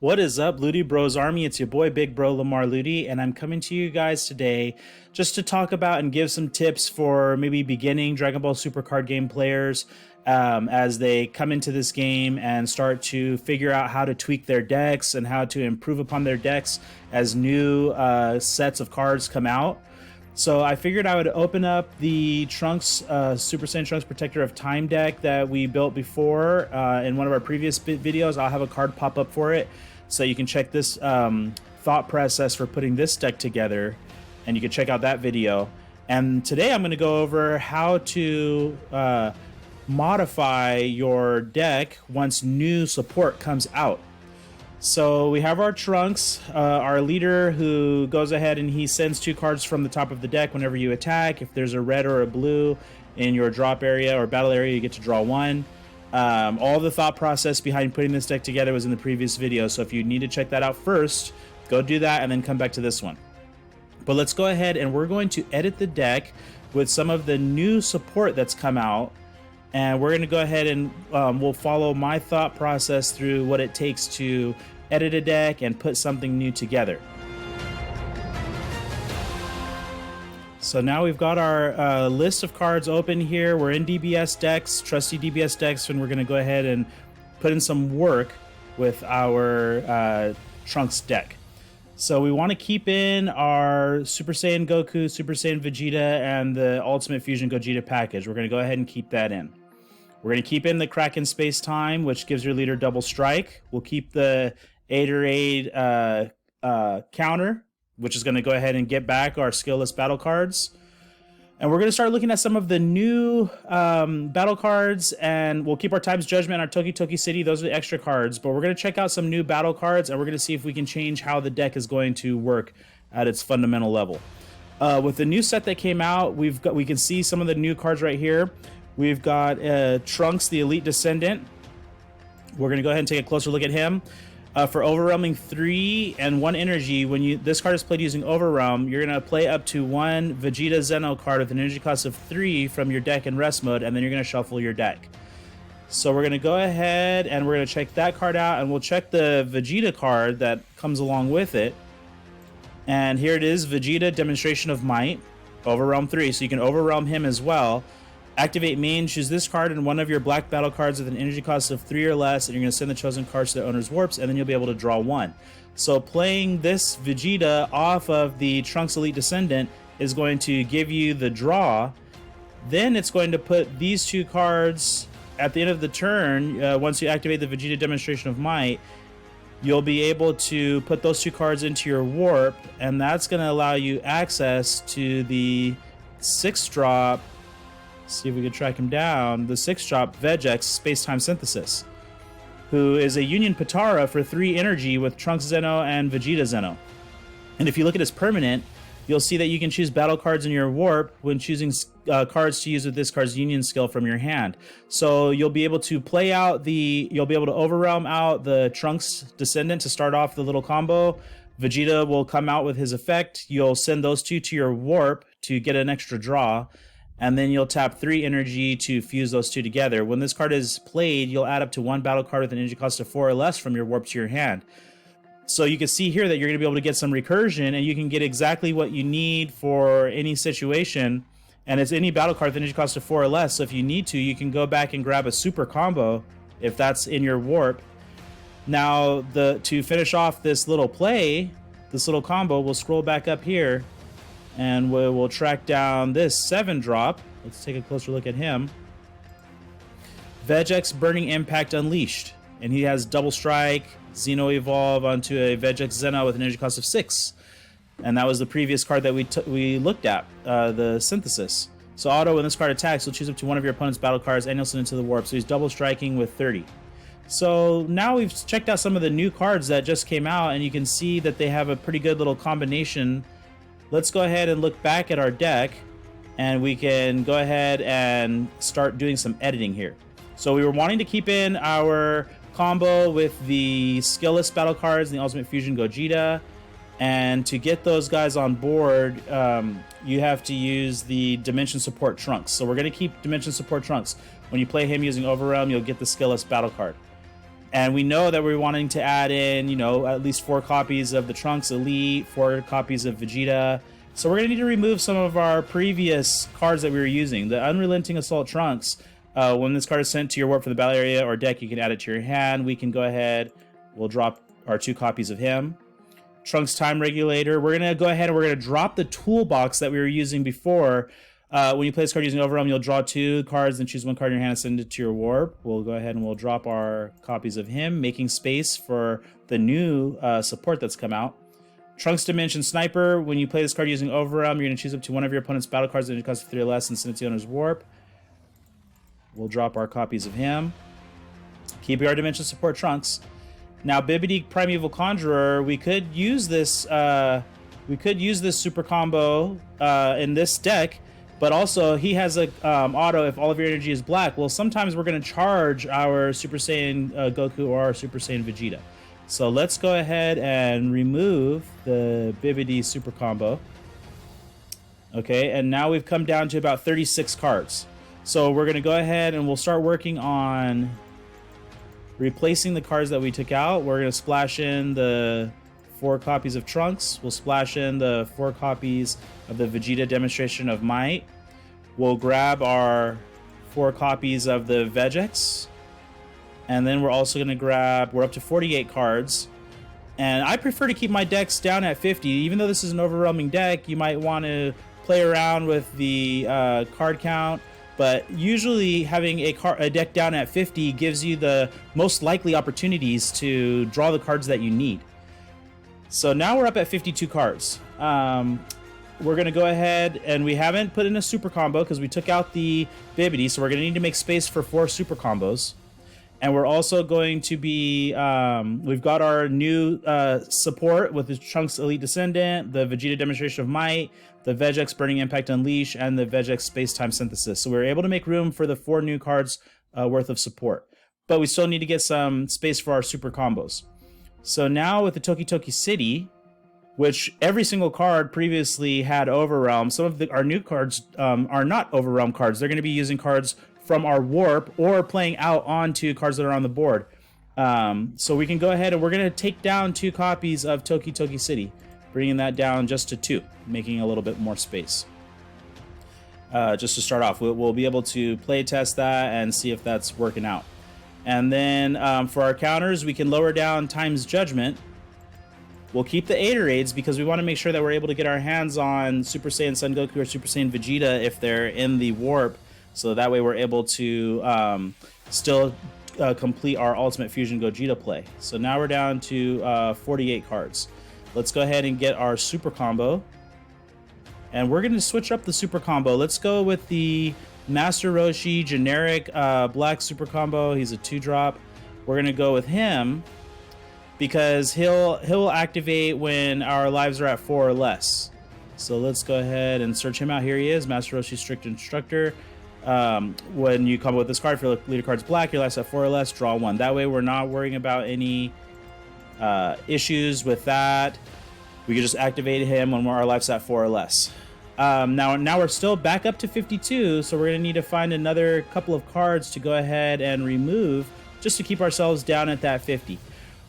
What is up, Ludi Bros Army? It's your boy Big Bro Lamar Ludi, and I'm coming to you guys today just to talk about and give some tips for maybe beginning Dragon Ball Super card game players as they come into this game and start to figure out how to tweak their decks and how to improve upon their decks as new sets of cards come out. So I figured I would open up the Trunks Super Saiyan Trunks Protector of Time deck that we built before in one of our previous videos. I'll have a card pop up for it, so you can check this thought process for putting this deck together, and you can check out that video. And today I'm going to go over how to modify your deck once new support comes out. So we have our Trunks, our leader, who goes ahead and he sends 2 cards from the top of the deck whenever you attack. If there's a red or a blue in your drop area or battle area, you get to draw 1. All the thought process behind putting this deck together was in the previous video, so if you need to check that out first, go do that and then come back to this one. But let's go ahead and we're going to edit the deck with some of the new support that's come out. And we're going to go ahead and we'll follow my thought process through what it takes to edit a deck and put something new together. So now we've got our list of cards open here. We're in DBS decks, trusty DBS decks, and we're going to go ahead and put in some work with our Trunks deck. So we want to keep in our Super Saiyan Goku, Super Saiyan Vegeta, and the Ultimate Fusion Gogeta package. We're going to go ahead and keep that in. We're going to keep in the Kraken Space Time, which gives your leader double strike. We'll keep the Aid counter, which is going to go ahead and get back our skillless battle cards. And we're going to start looking at some of the new battle cards, and we'll keep our Time's Judgment, our Toki Toki City. Those are the extra cards, but we're going to check out some new battle cards, and we're going to see if we can change how the deck is going to work at its fundamental level. With the new set that came out, we can see some of the new cards right here. We've got Trunks, the Elite Descendant. We're going to go ahead and take a closer look at him. For Overwhelming 3 and 1 energy, when this card is played using Overwhelm, you're going to play up to 1 Vegeta Zeno card with an energy cost of 3 from your deck in rest mode, and then you're going to shuffle your deck. So we're going to go ahead and we're going to check that card out, and we'll check the Vegeta card that comes along with it. And here it is, Vegeta Demonstration of Might, Overwhelm 3, so you can Overwhelm him as well. Activate main, choose this card and one of your black battle cards with an energy cost of 3 or less, and you're going to send the chosen cards to the owner's warps, and then you'll be able to draw 1. So playing this Vegeta off of the Trunks Elite Descendant is going to give you the draw. Then it's going to put these 2 cards at the end of the turn. Once you activate the Vegeta Demonstration of Might, you'll be able to put those 2 cards into your warp, and that's going to allow you access to the 6-drop. See if we can track him down. The 6-drop Vegex Space-Time Synthesis, who is a Union Potara for 3 energy with Trunks Zeno and Vegeta Zeno. And if you look at his permanent, you'll see that you can choose battle cards in your warp when choosing cards to use with this card's Union skill from your hand. So you'll be able to play out you'll be able to Overwhelm out the Trunks Descendant to start off the little combo. Vegeta will come out with his effect. You'll send those 2 to your warp to get an extra draw. And then you'll tap 3 energy to fuse those 2 together. When this card is played, you'll add up to 1 battle card with an energy cost of 4 or less from your warp to your hand. So you can see here that you're going to be able to get some recursion, and you can get exactly what you need for any situation. And it's any battle card with an energy cost of 4 or less. So if you need to, you can go back and grab a super combo if that's in your warp. Now, to finish off this little play, this little combo, we'll scroll back up here. And we'll track down this 7-drop. Let's take a closer look at him. Vegex Burning Impact Unleashed. And he has Double Strike, Xeno Evolve onto a Vegex Zeno with an energy cost of 6. And that was the previous card that we looked at, the Synthesis. So auto, when this card attacks, you'll choose up to 1 of your opponent's battle cards and you'll send it to the warp. So he's double striking with 30. So now we've checked out some of the new cards that just came out, and you can see that they have a pretty good little combination. Let's go ahead and look back at our deck, and we can go ahead and start doing some editing here. So we were wanting to keep in our combo with the skillless battle cards and the Ultimate Fusion Gogeta, and to get those guys on board, you have to use the Dimension Support Trunks. So we're going to keep Dimension Support Trunks. When you play him using Overwhelm, you'll get the skillless battle card. And we know that we're wanting to add in, you know, at least 4 copies of the Trunks Elite, 4 copies of Vegeta. So we're going to need to remove some of our previous cards that we were using. The Unrelenting Assault Trunks, when this card is sent to your warp from the battle area or deck, you can add it to your hand. We can go ahead, we'll drop our 2 copies of him. Trunks Time Regulator, we're going to go ahead and we're going to drop the toolbox that we were using before. When you play this card using Overwhelm, you'll draw 2 cards and choose 1 card in your hand and send it to your warp. We'll go ahead and we'll drop our copies of him, making space for the new support that's come out. Trunks Dimension Sniper, when you play this card using Overwhelm, you're going to choose up to 1 of your opponent's battle cards that cost 3 or less and send it to the owner's warp. We'll drop our copies of him. Keeping our Dimension Support Trunks. Now, Bibbidi Primeval Conjurer, we could use this super combo in this deck, but also he has a auto if all of your energy is black. Well, sometimes we're going to charge our Super Saiyan Goku or our Super Saiyan Vegeta. So let's go ahead and remove the Bibbidi super combo. Okay, and now we've come down to about 36 cards. So we're going to go ahead and we'll start working on replacing the cards that we took out. We're going to splash in the 4 copies of Trunks. We'll splash in the 4 copies of the Vegeta Demonstration of Might. We'll grab our 4 copies of the Vegex. And then we're also going to grab, we're up to 48 cards. And I prefer to keep my decks down at 50. Even though this is an overwhelming deck, you might want to play around with the card count. But usually having a deck down at 50 gives you the most likely opportunities to draw the cards that you need. So now we're up at 52 cards. We're going to go ahead, and we haven't put in a super combo because we took out the Bibbidi, so we're going to need to make space for 4 super combos. And we're also going to be, we've got our new support with the Trunks Elite Descendant, the Vegeta Demonstration of Might, the Vegex Burning Impact Unleash, and the Vegex Space-Time Synthesis. So we were able to make room for the 4 new cards worth of support. But we still need to get some space for our super combos. So now with the Toki Toki City, which every single card previously had Overwhelm, some of our new cards are not Overwhelm cards. They're going to be using cards from our warp or playing out onto cards that are on the board. So we can go ahead and we're going to take down 2 copies of Toki Toki City, bringing that down just to 2, making a little bit more space. Just to start off, we'll be able to play test that and see if that's working out. And then for our counters, we can lower down Time's Judgment. We'll keep the Aetorades because we want to make sure that we're able to get our hands on Super Saiyan Son Goku or Super Saiyan Vegeta if they're in the warp. So that way we're able to still complete our Ultimate Fusion Gogeta play. So now we're down to 48 cards. Let's go ahead and get our super combo. And we're going to switch up the super combo. Let's go with the Master Roshi generic black super combo. He's a 2-drop. We're going to go with him because he'll activate when our lives are at 4 or less. So let's go ahead and search him out. Here he is, Master Roshi Strict Instructor. When you combo with this card, if your leader card's black, your life's at 4 or less, draw 1. That way we're not worrying about any issues with that. We can just activate him when our life's at 4 or less. Now we're still back up to 52, so we're going to need to find another couple of cards to go ahead and remove just to keep ourselves down at that 50.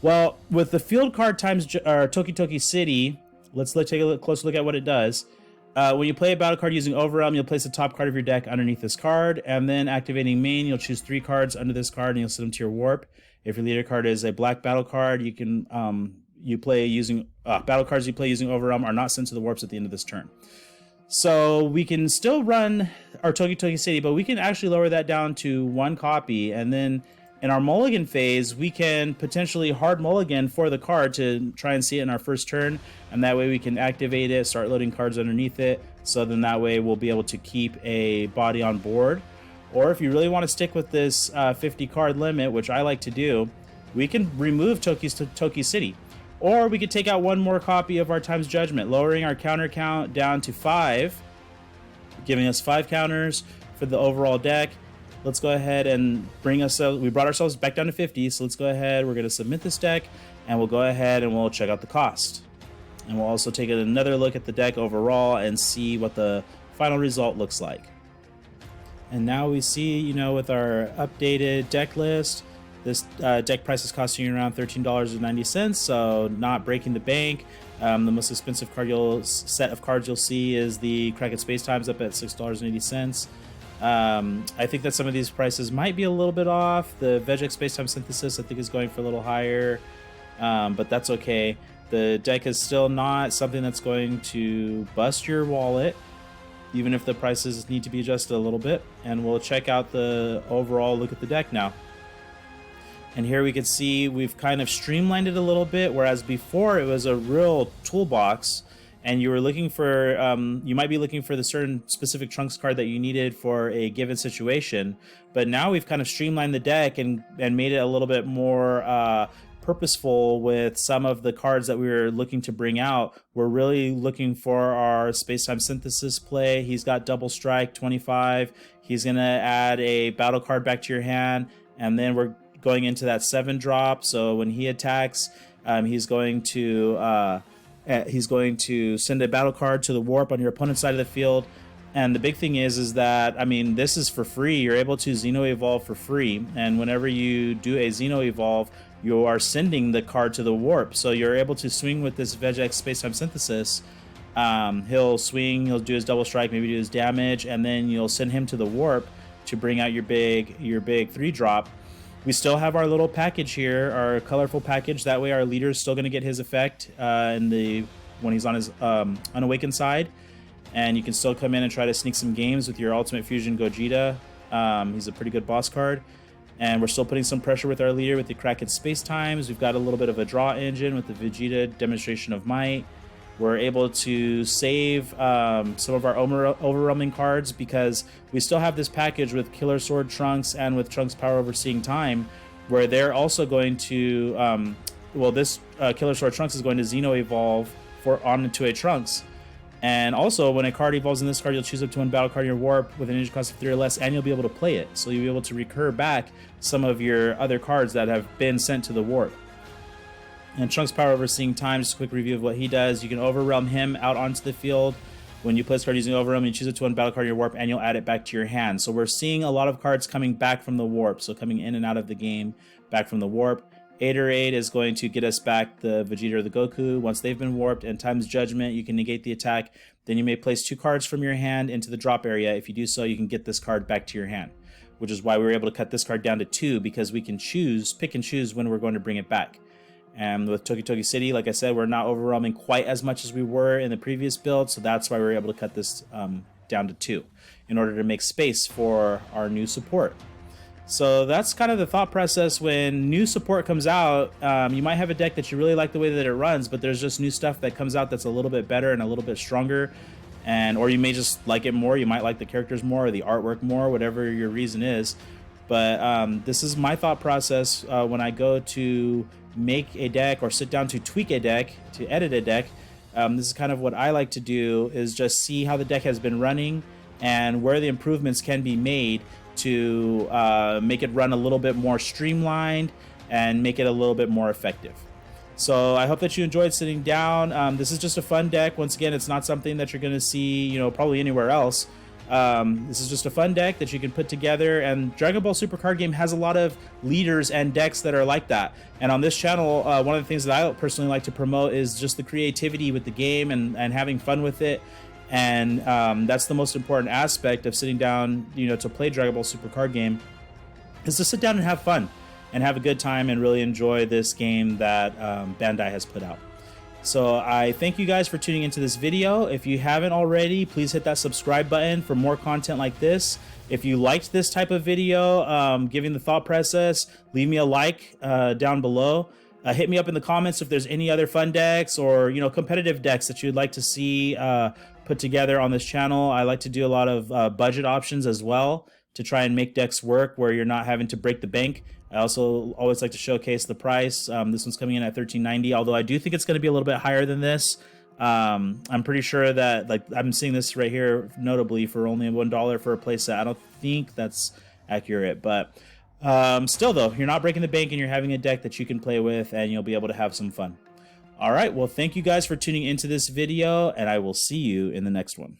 Well, with the field card times Toki Toki City, let's take a closer look at what it does. When you play a battle card using Overwhelm, you'll place the top card of your deck underneath this card, and then activating main, you'll choose 3 cards under this card, and you'll send them to your warp. If your leader card is a black battle card, you can you play using battle cards you play using Overwhelm are not sent to the warps at the end of this turn. So we can still run our Toki Toki City, but we can actually lower that down to 1 copy, and then in our mulligan phase, we can potentially hard mulligan for the card to try and see it in our first turn, and that way we can activate it, start loading cards underneath it, so then that way we'll be able to keep a body on board. Or if you really want to stick with this 50 card limit, which I like to do, we can remove Toki City. Or we could take out 1 more copy of our Time's Judgment, lowering our counter count down to 5, giving us 5 counters for the overall deck. Let's go ahead and we brought ourselves back down to 50, so let's go ahead, we're going to submit this deck, and we'll go ahead and we'll check out the cost. And we'll also take another look at the deck overall and see what the final result looks like. And now we see, with our updated deck list, This deck price is costing you around $13.90, so not breaking the bank. The most expensive set of cards you'll see is the Kraken Space Times up at $6.80. I think that some of these prices might be a little bit off. The Vegex Space Time Synthesis I think is going for a little higher, but that's okay. The deck is still not something that's going to bust your wallet, even if the prices need to be adjusted a little bit. And we'll check out the overall look at the deck now. And here we can see we've kind of streamlined it a little bit, whereas before it was a real toolbox, and you were looking for, you might be looking for the certain specific Trunks card that you needed for a given situation. But now we've kind of streamlined the deck and made it a little bit more purposeful with some of the cards that we were looking to bring out. We're really looking for our Space-Time Synthesis play. He's got Double Strike, 25. He's going to add a battle card back to your hand, and then we're going into that 7-drop. So when he attacks, he's going to send a battle card to the warp on your opponent's side of the field. And the big thing is that, I mean, this is for free. You're able to Xeno Evolve for free, and whenever you do a Xeno Evolve, you are sending the card to the warp. So you're able to swing with this Vegex Space-Time Synthesis. He'll swing, he'll do his Double Strike, maybe do his damage, and then you'll send him to the warp to bring out your big 3-drop. We still have our little package here, our colorful package. That way our leader is still going to get his effect when he's on his unawakened side. And you can still come in and try to sneak some games with your Ultimate Fusion Gogeta. He's a pretty good boss card. And we're still putting some pressure with our leader with the Kraken Space Times. We've got a little bit of a draw engine with the Vegeta Demonstration of Might. We're able to save some of our overwhelming cards because we still have this package with Killer Sword Trunks and with Trunks Power Overseeing Time, where they're also going to, this Killer Sword Trunks is going to Xeno Evolve onto a Trunks. And also, when a card evolves in this card, you'll choose up to one battle card in your warp with an energy cost of 3 or less, and you'll be able to play it. So you'll be able to recur back some of your other cards that have been sent to the warp. And Trunks Power Overseeing Time, just a quick review of what he does. You can overwhelm him out onto the field. When you play this card using Overwhelm, you choose it to one battle card in your warp, and you'll add it back to your hand. So we're seeing a lot of cards coming back from the warp, so coming in and out of the game, back from the warp. Aid is going to get us back the Vegeta or the Goku once they've been warped, and Time's Judgment, you can negate the attack. Then you may place 2 cards from your hand into the drop area. If you do so, you can get this card back to your hand, which is why we were able to cut this card down to 2, because we can pick and choose when we're going to bring it back. And with Toki Toki City, like I said, we're not overwhelming quite as much as we were in the previous build, so that's why we were able to cut this down to 2 in order to make space for our new support. So that's kind of the thought process when new support comes out. You might have a deck that you really like the way that it runs, but there's just new stuff that comes out that's a little bit better and a little bit stronger, or you may just like it more. You might like the characters more or the artwork more, whatever your reason is. But this is my thought process when I go to make a deck or sit down to tweak a deck, to edit a deck. This is kind of what I like to do, is just see how the deck has been running and where the improvements can be made to make it run a little bit more streamlined and make it a little bit more effective. So I hope that you enjoyed sitting down. This is just a fun deck. Once again, it's not something that you're going to see, probably anywhere else. This is just a fun deck that you can put together, and Dragon Ball Super Card Game has a lot of leaders and decks that are like that. And on this channel, one of the things that I personally like to promote is just the creativity with the game and having fun with it. And that's the most important aspect of sitting down, to play Dragon Ball Super Card Game, is to sit down and have fun and have a good time and really enjoy this game that Bandai has put out. So I thank you guys for tuning into this video. If you haven't already, please hit that subscribe button for more content like this. If you liked this type of video, giving the thought process, leave me a like down below. Hit me up in the comments if there's any other fun decks or competitive decks that you'd like to see put together on this channel. I like to do a lot of budget options as well to try and make decks work where you're not having to break the bank. I also always like to showcase the price. This one's coming in at $13.90, although I do think it's going to be a little bit higher than this. I'm pretty sure that I'm seeing this right here notably for only $1 for a playset. I don't think that's accurate, but still though, you're not breaking the bank and you're having a deck that you can play with and you'll be able to have some fun. All right, well, thank you guys for tuning into this video, and I will see you in the next one.